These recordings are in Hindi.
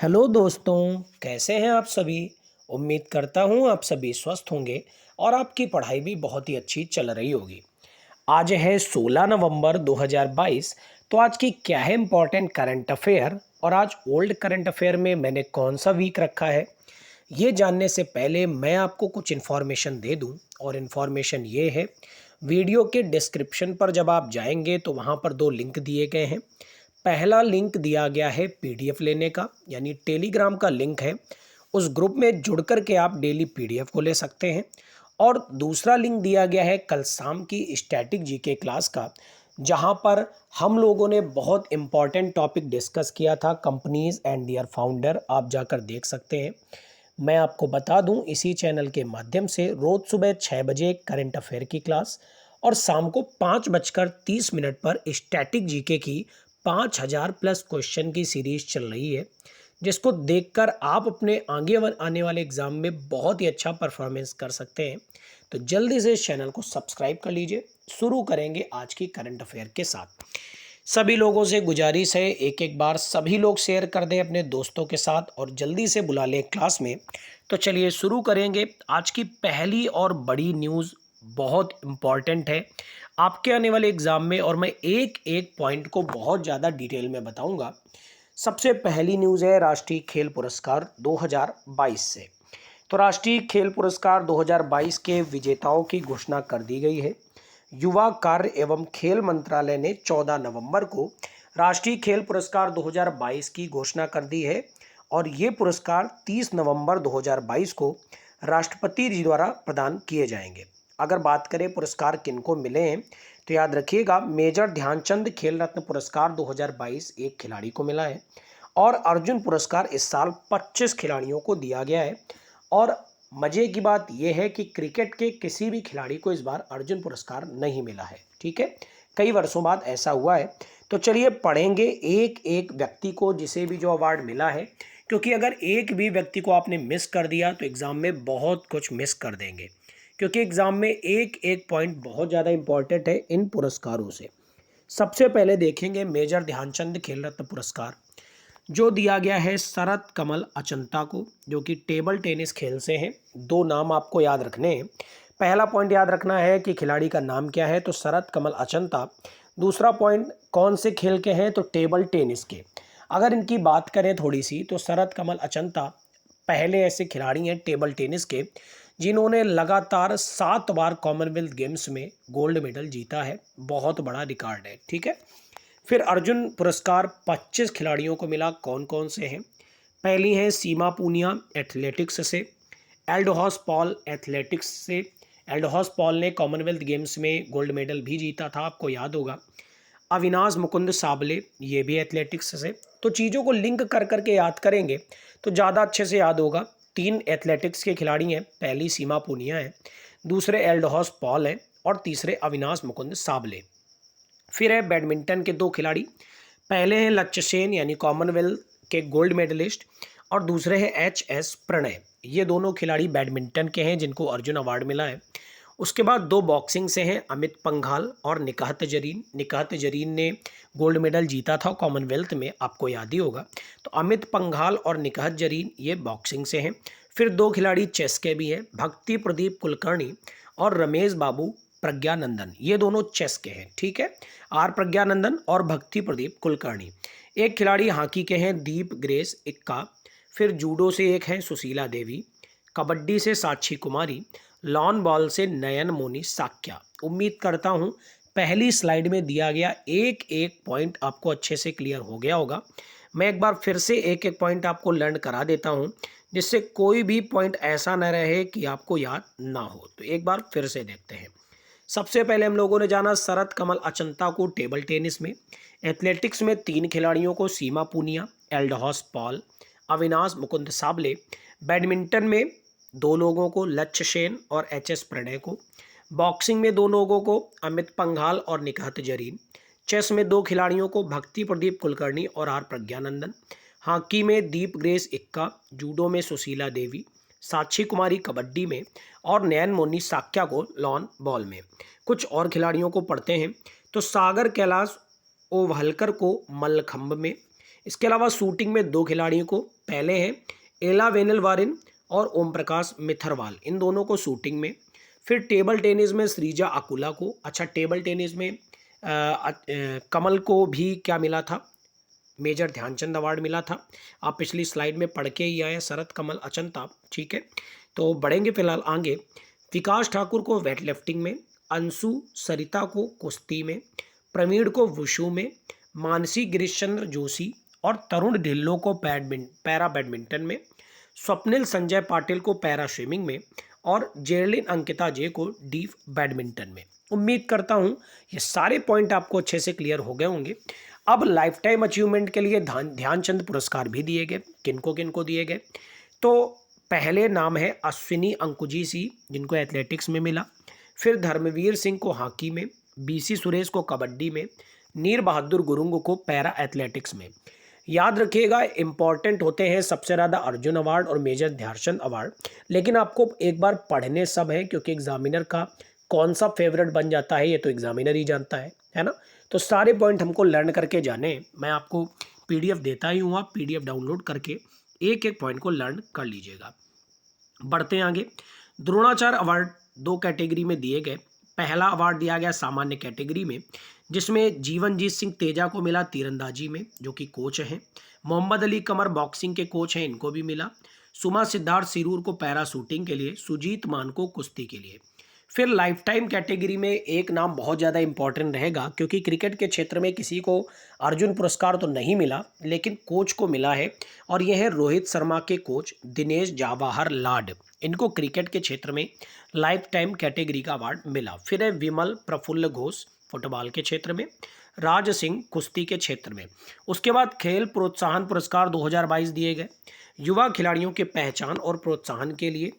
हेलो दोस्तों, कैसे हैं आप सभी। उम्मीद करता हूँ आप सभी स्वस्थ होंगे और आपकी पढ़ाई भी बहुत ही अच्छी चल रही होगी। आज है 16 नवंबर 2022। तो आज की क्या है इम्पोर्टेंट करंट अफेयर और आज ओल्ड करंट अफेयर में मैंने कौन सा वीक रखा है, ये जानने से पहले मैं आपको कुछ इन्फॉर्मेशन दे दूं। और इन्फॉर्मेशन ये है, वीडियो के डिस्क्रिप्शन पर जब आप जाएंगे तो वहाँ पर दो लिंक दिए गए हैं। पहला लिंक दिया गया है पीडीएफ लेने का, यानी टेलीग्राम का लिंक है। उस ग्रुप में जुड़ कर के आप डेली पीडीएफ को ले सकते हैं। और दूसरा लिंक दिया गया है कल शाम की स्टैटिक जीके क्लास का, जहां पर हम लोगों ने बहुत इंपॉर्टेंट टॉपिक डिस्कस किया था, कंपनीज एंड देयर फाउंडर। आप जाकर देख सकते हैं। मैं आपको बता दूं, इसी चैनल के माध्यम से रोज़ सुबह 6 बजे करंट अफेयर की क्लास और शाम को 5:30 पर स्टैटिक जीके की 5000 प्लस क्वेश्चन की सीरीज चल रही है, जिसको देखकर आप अपने आगे आने वाले एग्जाम में बहुत ही अच्छा परफॉर्मेंस कर सकते हैं। तो जल्दी से इस चैनल को सब्सक्राइब कर लीजिए। शुरू करेंगे आज की करंट अफेयर के साथ। सभी लोगों से गुजारिश है, एक एक बार सभी लोग शेयर कर दें अपने दोस्तों के साथ और जल्दी से बुला लें क्लास में। तो चलिए शुरू करेंगे। आज की पहली और बड़ी न्यूज़ बहुत इम्पॉर्टेंट है आपके आने वाले एग्ज़ाम में, और मैं एक एक पॉइंट को बहुत ज़्यादा डिटेल में बताऊंगा। सबसे पहली न्यूज़ है राष्ट्रीय खेल पुरस्कार 2022 से। तो राष्ट्रीय खेल पुरस्कार 2022 के विजेताओं की घोषणा कर दी गई है। युवा कार्य एवं खेल मंत्रालय ने 14 नवंबर को राष्ट्रीय खेल पुरस्कार 2022 की घोषणा कर दी है और ये पुरस्कार 30 नवंबर 2022 को राष्ट्रपति जी द्वारा प्रदान किए जाएंगे। अगर बात करें पुरस्कार किनको मिले हैं, तो याद रखिएगा, मेजर ध्यानचंद खेल रत्न पुरस्कार 2022 एक खिलाड़ी को मिला है और अर्जुन पुरस्कार इस साल 25 खिलाड़ियों को दिया गया है। और मजे की बात यह है कि क्रिकेट के किसी भी खिलाड़ी को इस बार अर्जुन पुरस्कार नहीं मिला है। ठीक है, कई वर्षों बाद ऐसा हुआ है। तो चलिए पढ़ेंगे एक एक व्यक्ति को जिसे भी जो अवार्ड मिला है, क्योंकि अगर एक भी व्यक्ति को आपने मिस कर दिया तो एग्ज़ाम में बहुत कुछ मिस कर देंगे, क्योंकि एग्ज़ाम में एक एक पॉइंट बहुत ज़्यादा इंपॉर्टेंट है इन पुरस्कारों से। सबसे पहले देखेंगे मेजर ध्यानचंद खेल रत्न पुरस्कार, जो दिया गया है शरत कमल अचंता को, जो कि टेबल टेनिस खेल से हैं। दो नाम आपको याद रखने हैं। पहला पॉइंट याद रखना है कि खिलाड़ी का नाम क्या है, तो शरत कमल अचंता। दूसरा पॉइंट कौन से खेल के हैं, तो टेबल टेनिस के। अगर इनकी बात करें थोड़ी सी, तो शरत कमल अचंता पहले ऐसे खिलाड़ी हैं टेबल टेनिस के जिन्होंने लगातार 7 बार कॉमनवेल्थ गेम्स में गोल्ड मेडल जीता है। बहुत बड़ा रिकॉर्ड है। ठीक है, फिर अर्जुन पुरस्कार 25 खिलाड़ियों को मिला। कौन कौन से हैं? पहली है सीमा पूनिया एथलेटिक्स से, एल्डोहॉस पॉल एथलेटिक्स से। एल्डोहॉस पॉल ने कॉमनवेल्थ गेम्स में गोल्ड मेडल भी जीता था, आपको याद होगा। अविनाश मुकुंद साबले, ये भी एथलेटिक्स से। तो चीज़ों को लिंक कर करके याद करेंगे तो ज़्यादा अच्छे से याद होगा। 3 एथलेटिक्स के खिलाड़ी हैं, पहली सीमा पूनिया है, दूसरे एल्डोहॉस पॉल हैं और तीसरे अविनाश मुकुंद साबले। फिर है बैडमिंटन के 2 खिलाड़ी, पहले हैं लक्ष्य सेन यानी कॉमनवेल्थ के गोल्ड मेडलिस्ट और दूसरे हैं एच.एस. प्रणय। ये दोनों खिलाड़ी बैडमिंटन के हैं जिनको अर्जुन अवार्ड मिला है। उसके बाद 2 बॉक्सिंग से हैं, अमित पंघाल और निकाहत जरीन। निकाहत जरीन ने गोल्ड मेडल जीता था कॉमनवेल्थ में, आपको याद ही होगा। तो अमित पंघाल और निकाहत जरीन ये बॉक्सिंग से हैं। फिर 2 खिलाड़ी चेस के भी हैं, भक्ति प्रदीप कुलकर्णी और रमेश बाबू प्रज्ञानंदन। ये दोनों चेस के हैं। ठीक है, आर प्रज्ञानंदन और भक्ति प्रदीप कुलकर्णी। एक खिलाड़ी हॉकी के हैं, दीप ग्रेस इक्का। फिर जूडो से एक है सुशीला देवी, कबड्डी से साक्षी कुमारी, लॉन बॉल से नयन मोनी साक्या। उम्मीद करता हूँ पहली स्लाइड में दिया गया एक एक पॉइंट आपको अच्छे से क्लियर हो गया होगा। मैं एक बार फिर से एक एक पॉइंट आपको लर्न करा देता हूँ, जिससे कोई भी पॉइंट ऐसा न रहे कि आपको याद ना हो। तो एक बार फिर से देखते हैं। सबसे पहले हम लोगों ने जाना शरत कमल अचंता को टेबल टेनिस में। एथलेटिक्स में 3 खिलाड़ियों को, सीमा पूनिया, एल्डोहॉस पॉल, अविनाश मुकुंद साबले। बैडमिंटन में 2 लोगों को, लक्ष्य सेन और एच.एस. प्रणय को। बॉक्सिंग में 2 लोगों को, अमित पंघाल और निकाहत जरीन। चेस में 2 खिलाड़ियों को, भक्ति प्रदीप कुलकर्णी और आर प्रज्ञानंदन। हॉकी में दीप ग्रेस इक्का, जूडो में सुशीला देवी, साक्षी कुमारी कबड्डी में और नयन मोनी साक्या को लॉन बॉल में। कुछ और खिलाड़ियों को पढ़ते हैं। तो सागर कैलाश ओवहलकर को मल्लखंब में, इसके अलावा शूटिंग में 2 खिलाड़ियों को, पहले हैं एला वेनेलवारिन और ओम प्रकाश मिथरवाल, इन दोनों को शूटिंग में। फिर टेबल टेनिस में श्रीजा अकुला को, अच्छा टेबल टेनिस में कमल को भी क्या मिला था, मेजर ध्यानचंद अवार्ड मिला था। आप पिछली स्लाइड में पढ़ के ही आए, शरद कमल अचंता, ठीक है। तो बढ़ेंगे फिलहाल आगे। विकास ठाकुर को वेट लिफ्टिंग में, अंशु सरिता को कुश्ती में, प्रवीण को वुशु में, मानसी गिरीशचंद्र जोशी और तरुण ढिल्लो को पैरा बैडमिंटन में, स्वप्निल संजय पाटिल को पैरा स्विमिंग में और जेरलिन अंकिता जे को डीप बैडमिंटन में। उम्मीद करता हूँ ये सारे पॉइंट आपको अच्छे से क्लियर हो गए होंगे। अब लाइफ टाइम अचीवमेंट के लिए ध्यानचंद पुरस्कार भी दिए गए। किनको दिए गए, तो पहले नाम है अश्विनी अंकुजी सी, जिनको एथलेटिक्स में मिला। फिर धर्मवीर सिंह को हॉकी में, बीसी सुरेश को कबड्डी में, नीर बहादुर गुरुंग को पैरा एथलेटिक्स में। याद रखिएगा, इंपॉर्टेंट होते हैं सबसे ज़्यादा अर्जुन अवार्ड और मेजर ध्यानचंद अवार्ड, लेकिन आपको एक बार पढ़ने सब है, क्योंकि एग्जामिनर का कौन सा फेवरेट बन जाता है ये तो एग्जामिनर ही जानता है ना। तो सारे पॉइंट हमको लर्न करके जाने। मैं आपको पीडीएफ देता ही हूँ, आप पीडीएफ डाउनलोड करके एक एक पॉइंट को लर्न कर लीजिएगा। बढ़ते हैं आगे। द्रोणाचार्य अवार्ड 2 कैटेगरी में दिए गए। पहला अवार्ड दिया गया सामान्य कैटेगरी में, जिसमें जीवनजीत सिंह तेजा को मिला तीरंदाजी में, जो कि कोच हैं। मोहम्मद अली कमर बॉक्सिंग के कोच हैं, इनको भी मिला। सुमा सिद्धार्थ सिरूर को पैरा शूटिंग के लिए, सुजीत मान को कुश्ती के लिए। फिर लाइफ टाइम कैटेगरी में एक नाम बहुत ज़्यादा इंपॉर्टेंट रहेगा, क्योंकि क्रिकेट के क्षेत्र में किसी को अर्जुन पुरस्कार तो नहीं मिला, लेकिन कोच को मिला है, और यह है रोहित शर्मा के कोच दिनेश जवाहर लाड। इनको क्रिकेट के क्षेत्र में लाइफ टाइम कैटेगरी का अवार्ड मिला। फिर है विमल प्रफुल्ल घोष फुटबॉल के क्षेत्र में, राज सिंह कुश्ती के क्षेत्र में। उसके बाद खेल प्रोत्साहन पुरस्कार 2022 दिए गए। युवा खिलाड़ियों के पहचान और प्रोत्साहन के लिए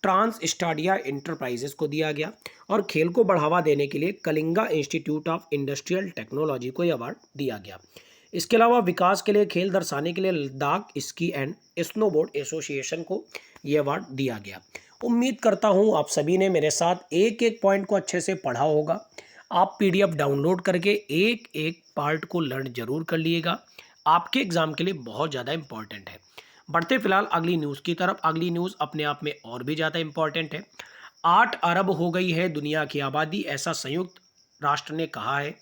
ट्रांस स्टाडिया इंटरप्राइजेस को दिया गया, और खेल को बढ़ावा देने के लिए Kalinga institute of industrial technology को यह अवार्ड दिया गया। इसके अलावा विकास के लिए खेल दर्शाने के लिए Ladakh ski and snowboard association को यह अवार्ड दिया गया। उम्मीद करता हूँ आप सभी ने मेरे साथ एक एक पॉइंट को अच्छे से पढ़ा होगा। आप पीडीएफ डाउनलोड करके एक एक पार्ट को लर्न जरूर कर लिएगा, आपके एग्जाम के लिए बहुत ज़्यादा इंपॉर्टेंट है। बढ़ते फिलहाल अगली न्यूज़ की तरफ। अगली न्यूज़ अपने आप में और भी ज़्यादा इंपॉर्टेंट है। 8 अरब हो गई है दुनिया की आबादी, ऐसा संयुक्त राष्ट्र ने कहा है।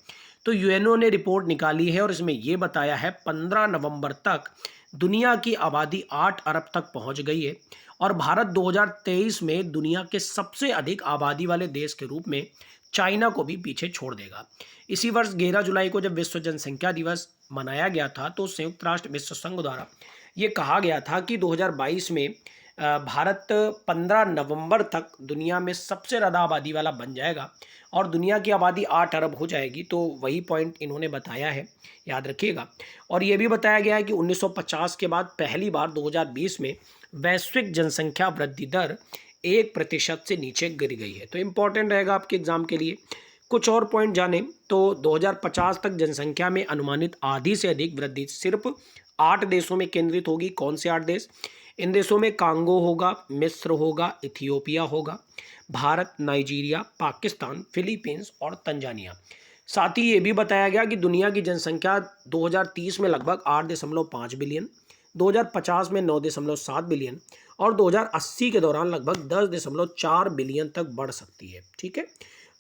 तो यूएनओ ने रिपोर्ट निकाली है और इसमें यह बताया है 15 नवंबर तक दुनिया की आबादी 8 अरब तक पहुंच गई है, और भारत 2023 में दुनिया के सबसे अधिक आबादी वाले देश के रूप में चाइना को भी पीछे छोड़ देगा। इसी वर्ष 11 जुलाई को जब विश्व जनसंख्या दिवस मनाया गया था, तो संयुक्त राष्ट्र विश्व संघ द्वारा ये कहा गया था कि 2022 में भारत 15 नवंबर तक दुनिया में सबसे ज़्यादा आबादी वाला बन जाएगा, और दुनिया की आबादी 8 अरब हो जाएगी। तो वही पॉइंट इन्होंने बताया है, याद रखिएगा। और ये भी बताया गया है कि 1950 के बाद पहली बार 2020 में वैश्विक जनसंख्या वृद्धि दर 1% से नीचे गिर गई है। तो इम्पॉर्टेंट रहेगा आपके एग्जाम के लिए। कुछ और पॉइंट जाने तो 2050 तक जनसंख्या में अनुमानित आधी से अधिक वृद्धि सिर्फ 8 देशों में केंद्रित होगी। कौन से 8 देश? इन देशों में कांगो होगा, मिस्र होगा, इथियोपिया होगा, भारत, नाइजीरिया, पाकिस्तान, फिलीपींस और तंजानिया। साथ ही ये भी बताया गया कि दुनिया की जनसंख्या 2030 में लगभग 8.5 बिलियन, 2050 में 9.7 बिलियन और 2080 के दौरान लगभग 10.4 बिलियन तक बढ़ सकती है। ठीक है।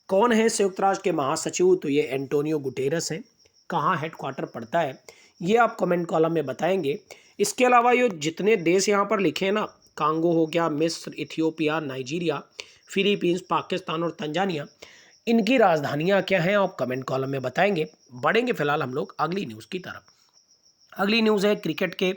कौन है संयुक्त राष्ट्र के महासचिव? तो ये एंटोनियो गुटेरस हैं। कहाँ हेडक्वार्टर पड़ता है ये आप कमेंट कॉलम में बताएंगे। इसके अलावा ये जितने देश यहाँ पर लिखे हैं ना, कांगो हो गया, मिस्र, इथियोपिया, नाइजीरिया, फिलीपींस, पाकिस्तान और तंजानिया, इनकी राजधानियाँ क्या हैं आप कमेंट कॉलम में बताएंगे। बढ़ेंगे फिलहाल हम लोग अगली न्यूज़ की तरफ। अगली न्यूज़ है क्रिकेट के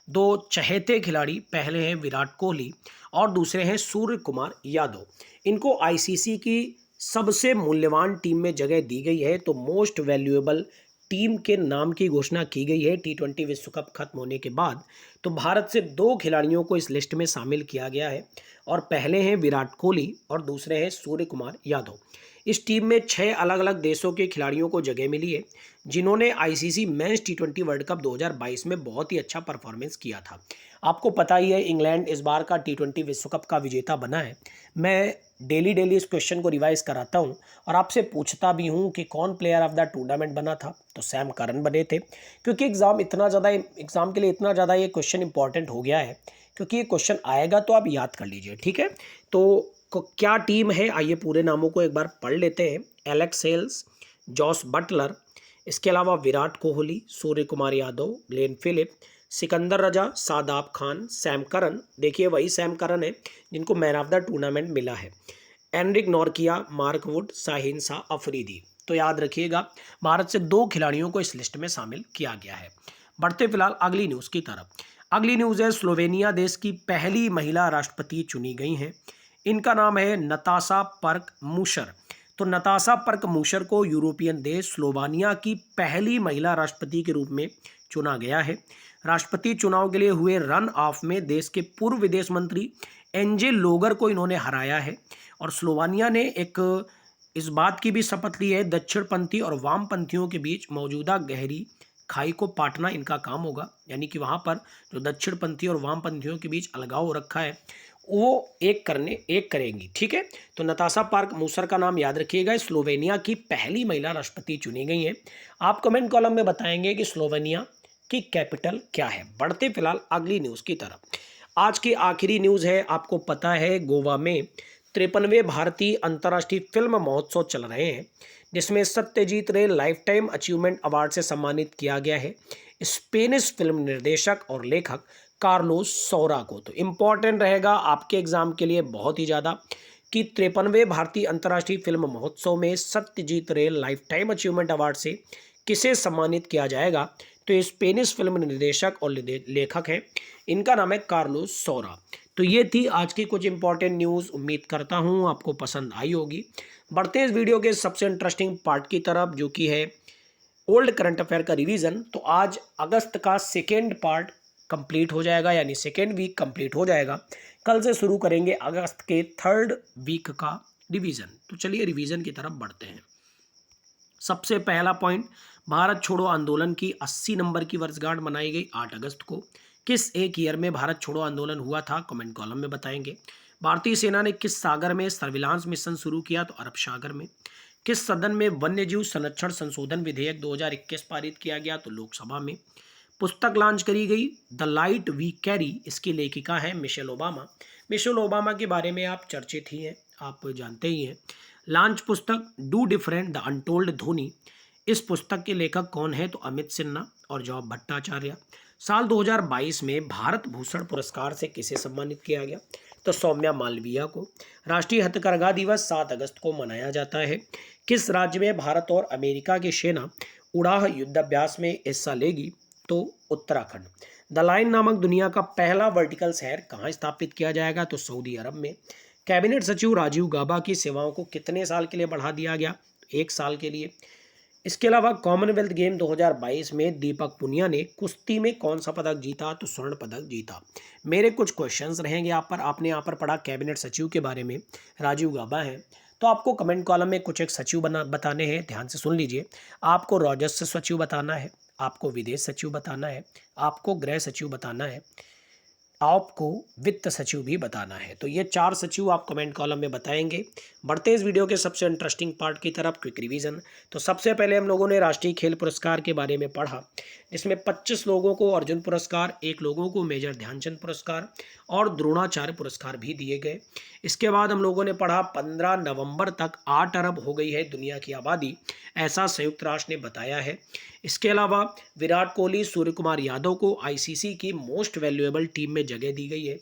2 चहेते खिलाड़ी, पहले हैं विराट कोहली और दूसरे हैं सूर्य कुमार यादव। इनको आईसीसी की सबसे मूल्यवान टीम में जगह दी गई है। तो मोस्ट वैल्यूएबल टीम के नाम की घोषणा की गई है T20 विश्व कप खत्म होने के बाद। तो भारत से 2 खिलाड़ियों को इस लिस्ट में शामिल किया गया है, और पहले हैं विराट कोहली और दूसरे हैं सूर्य कुमार यादव। इस टीम में 6 अलग अलग देशों के खिलाड़ियों को जगह मिली है, जिन्होंने ICC men's T20 world cup 2022 में बहुत ही अच्छा परफॉर्मेंस किया था। आपको पता ही है इंग्लैंड इस बार का T20 विश्व कप का विजेता बना है। मैं डेली डेली इस क्वेश्चन को रिवाइज कराता हूँ और आपसे पूछता भी हूँ कि कौन प्लेयर ऑफ द टूर्नामेंट बना था, तो सैम करन बने थे। क्योंकि एग्जाम के लिए इतना ज़्यादा ये क्वेश्चन इंपॉर्टेंट हो गया है, क्योंकि ये क्वेश्चन आएगा तो आप याद कर लीजिए, ठीक है। तो क्या टीम है, आइए पूरे नामों को एक बार पढ़ लेते हैं। एलेक्स हेल्स, जॉस बटलर, इसके अलावा विराट कोहली, सूर्य कुमार यादव, ग्लेन फिलिप, सिकंदर रजा, शादाब खान, सैम करन, देखिए वही सैम करन है जिनको मैन ऑफ द टूर्नामेंट मिला है, Anrich Nortje, Mark Wood, Shaheen Shah Afridi. तो याद रखिएगा, भारत से 2 खिलाड़ियों को इस लिस्ट में शामिल किया गया है। बढ़ते फिलहाल अगली न्यूज़ की तरफ। अगली न्यूज़ है, स्लोवेनिया देश की पहली महिला राष्ट्रपति चुनी गई हैं। इनका नाम है नताशा पर्क मूशर। तो नताशा पर्क मूशर को यूरोपियन देश स्लोवानिया की पहली महिला राष्ट्रपति के रूप में चुना गया है। राष्ट्रपति चुनाव के लिए हुए रन ऑफ में देश के पूर्व विदेश मंत्री एंजे लोगर को इन्होंने हराया है। और स्लोवानिया ने इस बात की भी शपथ ली है, दक्षिणपंथी और वामपंथियों के बीच मौजूदा गहरी खाई को पाटना इनका काम होगा। यानी कि वहाँ पर जो दक्षिणपंथी और वामपंथियों के बीच अलगाव हो रखा है वो एक करेंगी, ठीक है। तो नताशा पार्क मूसर का नाम याद रखिएगा, स्लोवेनिया की पहली महिला राष्ट्रपति चुनी गई हैं। आप कमेंट कॉलम में बताएंगे कि स्लोवेनिया की कैपिटल क्या है। बढ़ते फिलहाल अगली न्यूज़ की तरफ। आज की आखिरी न्यूज़ है, आपको पता है गोवा में 53वें भारतीय अंतर्राष्ट्रीय फिल्म महोत्सव चल रहे हैं, जिसमें सत्यजीत रे लाइफ टाइम अचीवमेंट अवार्ड से सम्मानित किया गया है स्पेनिश फिल्म निर्देशक और लेखक कार्लोस सौरा को। तो इम्पॉर्टेंट रहेगा आपके एग्जाम के लिए बहुत ही ज़्यादा कि 53वें भारतीय अंतर्राष्ट्रीय फिल्म महोत्सव में सत्यजीत रे लाइफ टाइम अचीवमेंट अवार्ड से किसे सम्मानित किया जाएगा। तो ये स्पेनिश फिल्म निर्देशक और लेखक हैं, इनका नाम है कार्लोस सौरा। तो ये थी आज की कुछ इंपॉर्टेंट न्यूज़, उम्मीद करता हूँ आपको पसंद आई होगी। बढ़ते हैं इस वीडियो के सबसे इंटरेस्टिंग पार्ट की तरफ, जो कि है ओल्ड करंट अफेयर का रिवीजन। तो आज अगस्त का सेकेंड पार्ट कंप्लीट हो जाएगा, यानी सेकेंड वीक कंप्लीट हो जाएगा। कल से शुरू करेंगे अगस्त के 3rd वीक का रिवीजन। तो चलिए रिवीजन की तरफ बढ़ते हैं। सबसे पहला पॉइंट, भारत छोड़ो आंदोलन की 80 नंबर की वर्षगांठ मनाई गई 8 अगस्त को। किस एक ईयर में भारत छोड़ो आंदोलन हुआ था, कमेंट कॉलम में बताएंगे। भारतीय सेना ने किस सागर में सर्विलांस मिशन शुरू किया, तो अरब सागर में। किस सदन में वन्यजीव संरक्षण संशोधन विधेयक 2021 पारित किया गया, तो लोकसभा में। पुस्तक लॉन्च करी गई द लाइट वी कैरी, इसकी लेखिका है मिशेल ओबामा। मिशेल ओबामा के बारे में आप चर्चित ही हैं, आप जानते ही हैं। लॉन्च पुस्तक do different the untold Dhoni, इस पुस्तक के लेखक कौन है, तो अमित सिन्हा और जॉब भट्टाचार्य। साल 2022 में भारत भूषण पुरस्कार से किसे सम्मानित किया गया, तो सौम्या मालवीय को। राष्ट्रीय हथकरघा दिवस 7 अगस्त को मनाया जाता है। किस राज्य में भारत और अमेरिका की सेना उड़ाह युद्धाभ्यास में हिस्सा लेगी, तो उत्तराखंड। द लाइन नामक दुनिया का पहला वर्टिकल शहर कहाँ स्थापित किया जाएगा, तो सऊदी अरब में। कैबिनेट सचिव राजीव गाबा की सेवाओं को कितने साल के लिए बढ़ा दिया गया, 1 साल के लिए। इसके अलावा कॉमनवेल्थ गेम 2022 में दीपक पुनिया ने कुश्ती में कौन सा पदक जीता, तो स्वर्ण पदक जीता। मेरे कुछ क्वेश्चंस रहेंगे यहाँ पर। आपने यहाँ पर पढ़ा कैबिनेट सचिव के बारे में, राजीव गाबा हैं, तो आपको कमेंट कॉलम में कुछ एक सचिव बताने हैं, ध्यान से सुन लीजिए। आपको राजस्व सचिव बताना है, आपको विदेश सचिव बताना है, आपको गृह सचिव बताना है, आपको वित्त सचिव भी बताना है। तो ये 4 सचिव आप कमेंट कॉलम में बताएंगे। बढ़ते इस वीडियो के सबसे इंटरेस्टिंग पार्ट की तरफ, क्विक रिवीजन। तो सबसे पहले हम लोगों ने राष्ट्रीय खेल पुरस्कार के बारे में पढ़ा, जिसमें 25 लोगों को अर्जुन पुरस्कार, 1 लोगों को मेजर ध्यानचंद पुरस्कार और द्रोणाचार्य पुरस्कार भी दिए गए। इसके बाद हम लोगों ने पढ़ा 15 नवंबर तक 8 अरब हो गई है दुनिया की आबादी, ऐसा संयुक्त राष्ट्र ने बताया है। इसके अलावा विराट कोहली, सूर्य कुमार यादव को आईसीसी की मोस्ट वैल्यूएबल टीम में जगह दी गई है।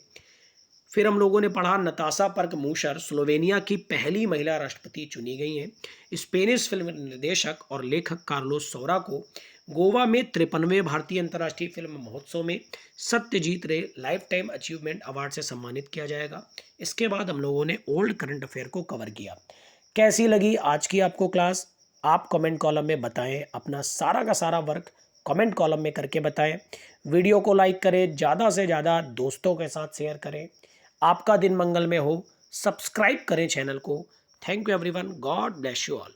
फिर हम लोगों ने पढ़ा नताशा पर्क मूशर स्लोवेनिया की पहली महिला राष्ट्रपति चुनी गई हैं। स्पेनिश फिल्म निर्देशक और लेखक कार्लोस सौरा को गोवा में 53वें भारतीय अंतर्राष्ट्रीय फिल्म महोत्सव में सत्यजीत रे लाइफ टाइम अचीवमेंट अवार्ड से सम्मानित किया जाएगा। इसके बाद हम लोगों ने ओल्ड करंट अफेयर को कवर किया। कैसी लगी आज की आपको क्लास, आप कमेंट कॉलम में बताएं। अपना सारा का सारा वर्क कमेंट कॉलम में करके बताएं। वीडियो को लाइक करें, ज़्यादा से ज़्यादा दोस्तों के साथ शेयर करें। आपका दिन मंगल में हो। सब्सक्राइब करें चैनल को। Thank you everyone, God bless you all.